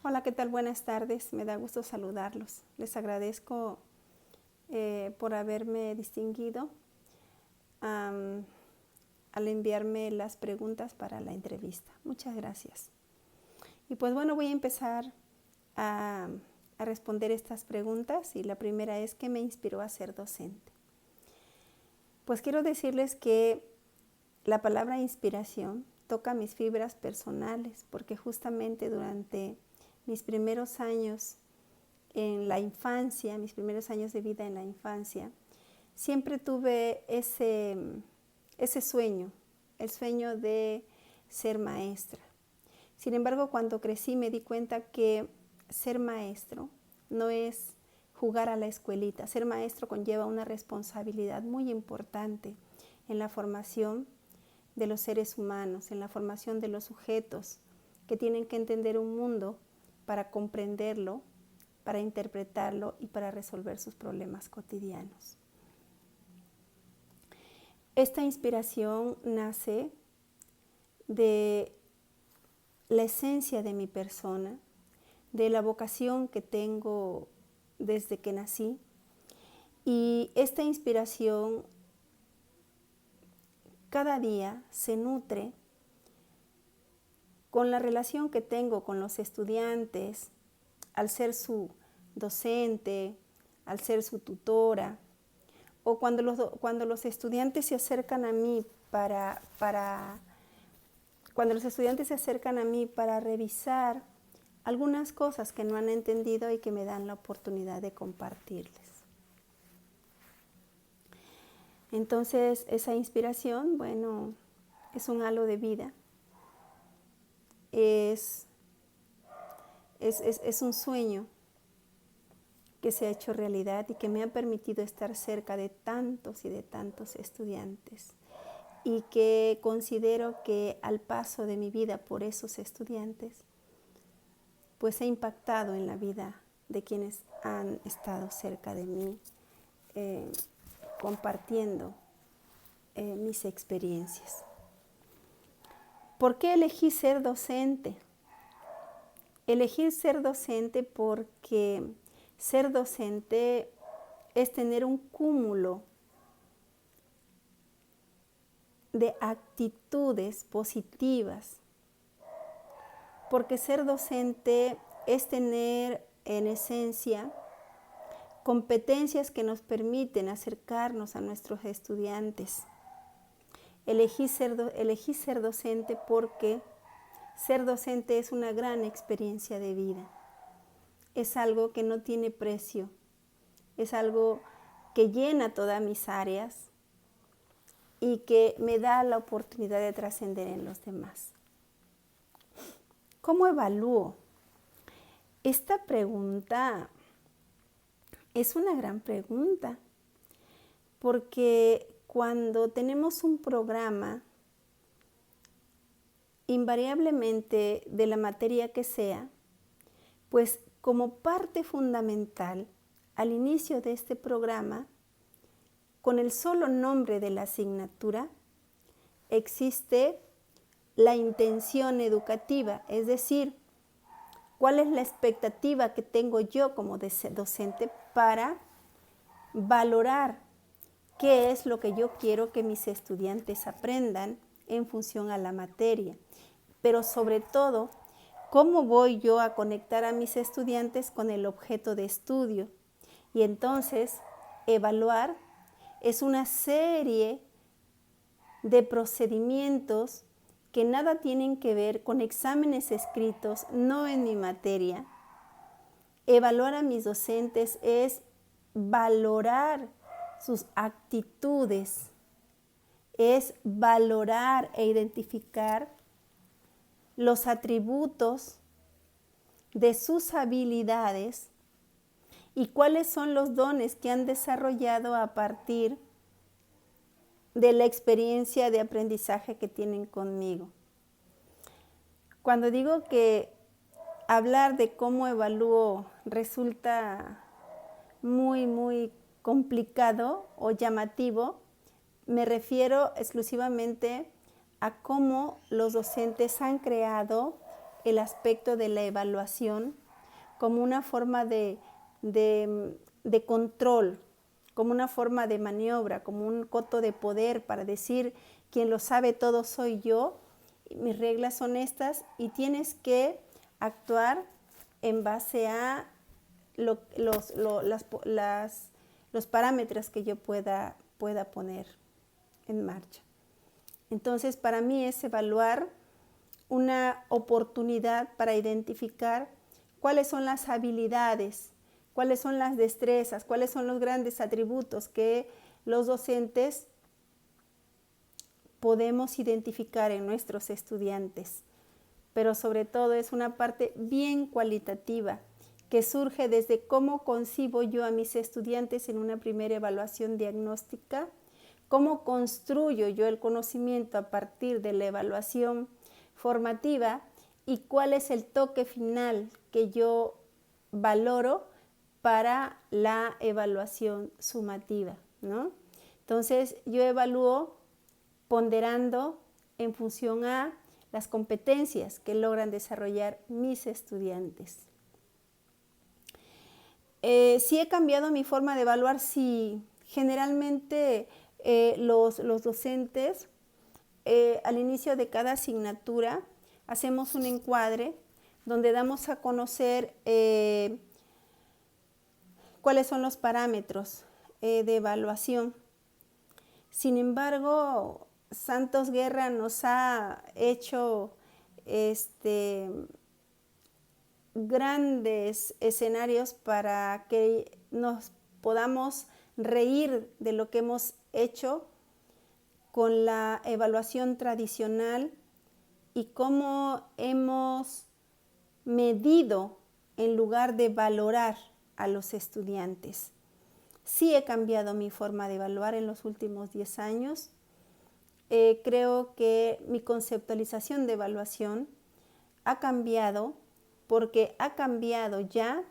Hola, ¿qué tal? Buenas tardes. Me da gusto saludarlos. Les agradezco por haberme distinguido al enviarme las preguntas para la entrevista. Muchas gracias. Y pues bueno, voy a empezar a responder estas preguntas. Y la primera es, ¿qué me inspiró a ser docente? Pues quiero decirles que la palabra inspiración toca mis fibras personales, porque justamente durante mis primeros años en la infancia, mis primeros años de vida en la infancia, siempre tuve ese sueño, el sueño de ser maestra. Sin embargo, cuando crecí me di cuenta que ser maestro no es jugar a la escuelita. Ser maestro conlleva una responsabilidad muy importante en la formación de los seres humanos, en la formación de los sujetos que tienen que entender un mundo para comprenderlo, para interpretarlo y para resolver sus problemas cotidianos. Esta inspiración nace de la esencia de mi persona, de la vocación que tengo desde que nací, y esta inspiración cada día se nutre con la relación que tengo con los estudiantes, al ser su docente, al ser su tutora, o cuando los estudiantes se acercan a mí para revisar algunas cosas que no han entendido y que me dan la oportunidad de compartirles. Entonces, esa inspiración, bueno, es un halo de vida, es un sueño que se ha hecho realidad y que me ha permitido estar cerca de tantos y de tantos estudiantes, y que considero que al paso de mi vida por esos estudiantes, pues he impactado en la vida de quienes han estado cerca de mí, compartiendo mis experiencias. ¿Por qué elegí ser docente? Elegí ser docente porque ser docente es tener un cúmulo de actitudes positivas, porque ser docente es tener en esencia competencias que nos permiten acercarnos a nuestros estudiantes. Elegí ser docente porque ser docente es una gran experiencia de vida. Es algo que no tiene precio, es algo que llena todas mis áreas y que me da la oportunidad de trascender en los demás. ¿Cómo evalúo? Esta pregunta es una gran pregunta, porque cuando tenemos un programa, invariablemente de la materia que sea, pues como parte fundamental al inicio de este programa, con el solo nombre de la asignatura, existe la intención educativa, es decir, cuál es la expectativa que tengo yo como docente para valorar qué es lo que yo quiero que mis estudiantes aprendan en función a la materia. Pero sobre todo, ¿cómo voy yo a conectar a mis estudiantes con el objeto de estudio? Y entonces, evaluar es una serie de procedimientos que nada tienen que ver con exámenes escritos, no en mi materia. Evaluar a mis docentes es valorar sus actitudes, es valorar e identificar los atributos de sus habilidades y cuáles son los dones que han desarrollado a partir de la experiencia de aprendizaje que tienen conmigo. Cuando digo que hablar de cómo evalúo resulta muy complicado o llamativo, me refiero exclusivamente a cómo los docentes han creado el aspecto de la evaluación como una forma de control, como una forma de maniobra, como un coto de poder para decir, quien lo sabe todo soy yo, mis reglas son estas y tienes que actuar en base a los parámetros que yo pueda poner en marcha. Entonces, para mí es evaluar una oportunidad para identificar cuáles son las habilidades, cuáles son las destrezas, cuáles son los grandes atributos que los docentes podemos identificar en nuestros estudiantes. Pero sobre todo es una parte bien cualitativa que surge desde cómo concibo yo a mis estudiantes en una primera evaluación diagnóstica, cómo construyo yo el conocimiento a partir de la evaluación formativa y cuál es el toque final que yo valoro para la evaluación sumativa, ¿no? Entonces, yo evalúo ponderando en función a las competencias que logran desarrollar mis estudiantes. Si he cambiado mi forma de evaluar, sí. Generalmente los docentes al inicio de cada asignatura hacemos un encuadre donde damos a conocer cuáles son los parámetros de evaluación. Sin embargo, Santos Guerra nos ha hecho grandes escenarios para que nos podamos reír de lo que hemos hecho con la evaluación tradicional y cómo hemos medido en lugar de valorar a los estudiantes. Sí he cambiado mi forma de evaluar en los últimos 10 años. Creo que mi conceptualización de evaluación ha cambiado porque ha cambiado ya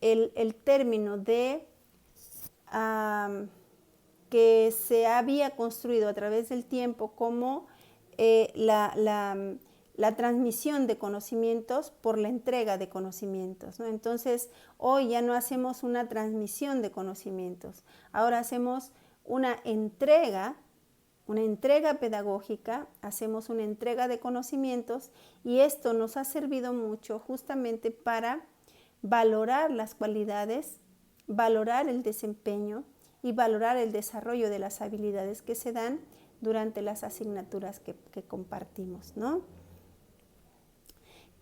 el término de que se había construido a través del tiempo como la transmisión de conocimientos por la entrega de conocimientos, ¿no? Entonces, hoy ya no hacemos una transmisión de conocimientos, ahora hacemos una entrega pedagógica, hacemos una entrega de conocimientos y esto nos ha servido mucho justamente para valorar las cualidades, valorar el desempeño y valorar el desarrollo de las habilidades que se dan durante las asignaturas que compartimos, ¿no?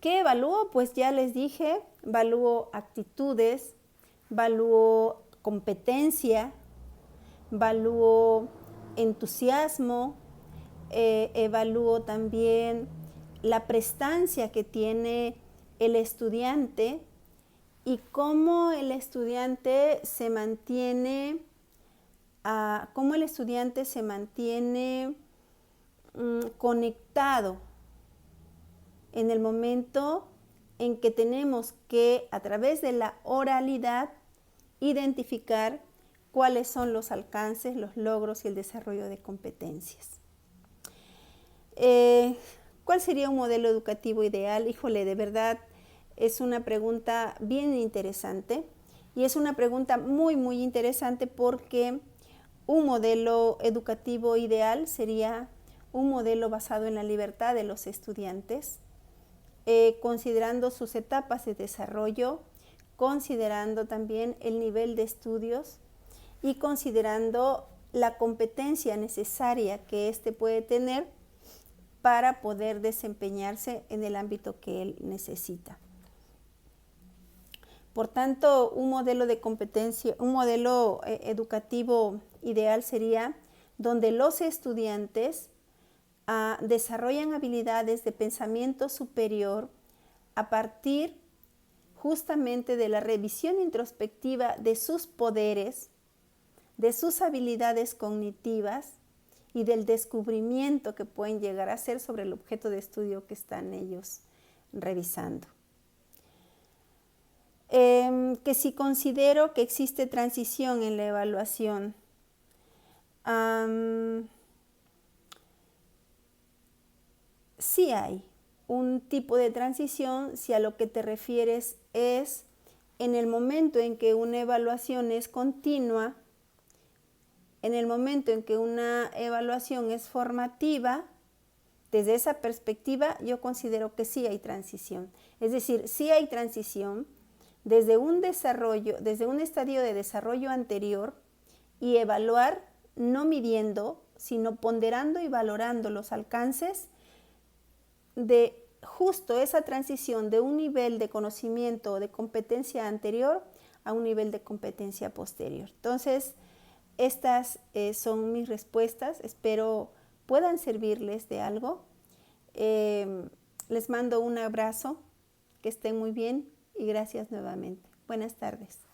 ¿Qué evalúo? Pues ya les dije, evalúo actitudes, evalúo competencia, evalúo entusiasmo, evalúo también la prestancia que tiene el estudiante y cómo el estudiante se mantiene, conectado en el momento en que tenemos que, a través de la oralidad, identificar cuáles son los alcances, los logros y el desarrollo de competencias. ¿Cuál sería un modelo educativo ideal? Híjole, de verdad es una pregunta bien interesante y es una pregunta muy, muy interesante porque un modelo educativo ideal sería un modelo basado en la libertad de los estudiantes, considerando sus etapas de desarrollo, considerando también el nivel de estudios y considerando la competencia necesaria que éste puede tener para poder desempeñarse en el ámbito que él necesita. Por tanto, un modelo de competencia, un modelo educativo ideal sería donde los estudiantes desarrollan habilidades de pensamiento superior a partir justamente de la revisión introspectiva de sus poderes, de sus habilidades cognitivas y del descubrimiento que pueden llegar a hacer sobre el objeto de estudio que están ellos revisando. Que si considero que existe transición en la evaluación, sí hay. un tipo de transición si a lo que te refieres es en el momento en que una evaluación es continua, en el momento en que una evaluación es formativa. Desde esa perspectiva yo considero que sí hay transición. Es decir, sí hay transición desde un desarrollo, desde un estadio de desarrollo anterior, y evaluar no midiendo, sino ponderando y valorando los alcances de justo esa transición de un nivel de conocimiento o de competencia anterior a un nivel de competencia posterior. Entonces, estas son mis respuestas. Espero puedan servirles de algo. Les mando un abrazo, que estén muy bien y gracias nuevamente. Buenas tardes.